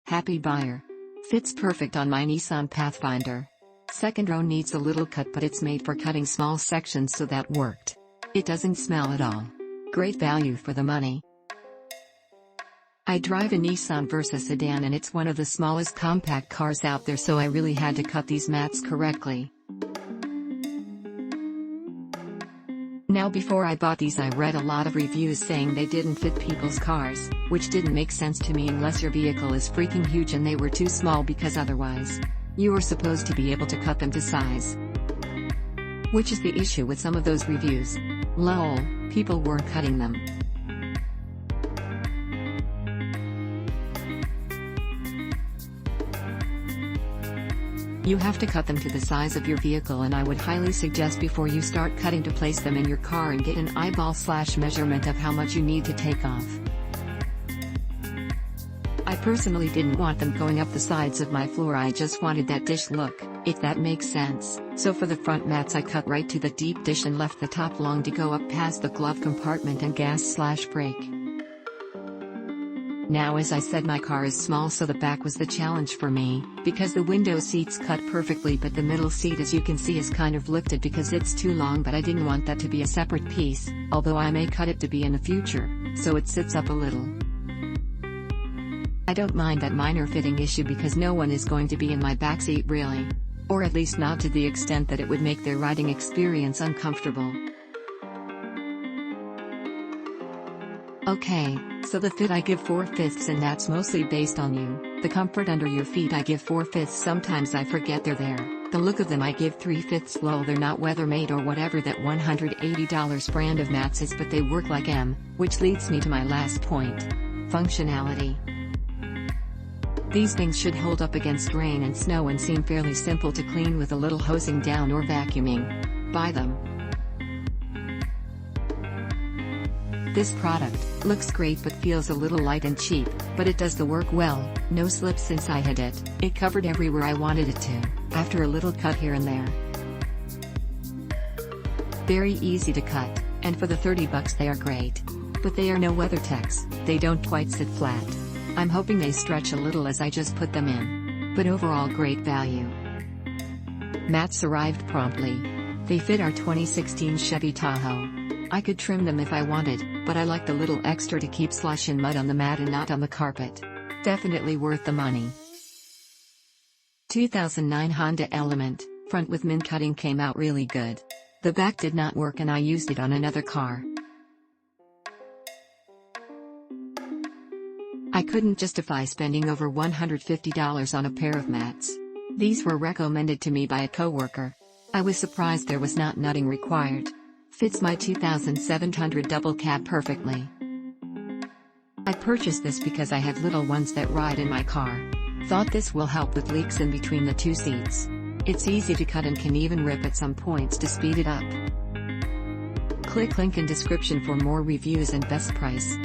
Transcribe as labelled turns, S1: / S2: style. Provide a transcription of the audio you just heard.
S1: Happy buyer. Fits perfect on my Nissan Pathfinder. Second row needs a little cut, but it's made for cutting small sections, so that worked. It doesn't smell at all. Great value for the money. I drive a Nissan Versa sedan and it's one of the smallest compact cars out there, so I really had to cut these mats correctly. Now before I bought these, I read a lot of reviews saying they didn't fit people's cars, which didn't make sense to me unless your vehicle is freaking huge and they were too small, because otherwise, you are supposed to be able to cut them to size. Which is the issue with some of those reviews. Lol, people weren't cutting them. You have to cut them to the size of your vehicle, and I would highly suggest before you start cutting to place them in your car and get an eyeball/measurement of how much you need to take off. I personally didn't want them going up the sides of my floor, I just wanted that dish look, if that makes sense. So for the front mats I cut right to the deep dish and left the top long to go up past the glove compartment and gas/brake. Now, as I said, my car is small, so the back was the challenge for me, because the window seats cut perfectly, but the middle seat, as you can see, is kind of lifted because it's too long, but I didn't want that to be a separate piece, although I may cut it to be in the future, so it sits up a little. I don't mind that minor fitting issue because no one is going to be in my backseat really. Or at least not to the extent that it would make their riding experience uncomfortable. Okay, so the fit I give 4/5, and that's mostly based on you. The comfort under your feet I give 4/5, sometimes I forget they're there. The look of them I give 3/5. Lol, they're not weather made or whatever that $180 brand of mats is, but they work like M, which leads me to my last point. Functionality. These things should hold up against rain and snow and seem fairly simple to clean with a little hosing down or vacuuming. Buy them. This product looks great but feels a little light and cheap, but it does the work well. No slips since I had it. It covered everywhere I wanted it to, after a little cut here and there. Very easy to cut, and for the $30 they are great. But they are no WeatherTechs, they don't quite sit flat. I'm hoping they stretch a little as I just put them in. But overall, great value. Mats arrived promptly. They fit our 2016 Chevy Tahoe. I could trim them if I wanted, but I like the little extra to keep slush and mud on the mat and not on the carpet. Definitely worth the money. 2009 Honda Element, front with mint cutting, came out really good. The back did not work and I used it on another car. I couldn't justify spending over $150 on a pair of mats. These were recommended to me by a coworker. I was surprised there was not nutting required. Fits my 2700 double cab perfectly. I purchased this because I have little ones that ride in my car. Thought this will help with leaks in between the two seats. It's easy to cut and can even rip at some points to speed it up. Click link in description for more reviews and best price.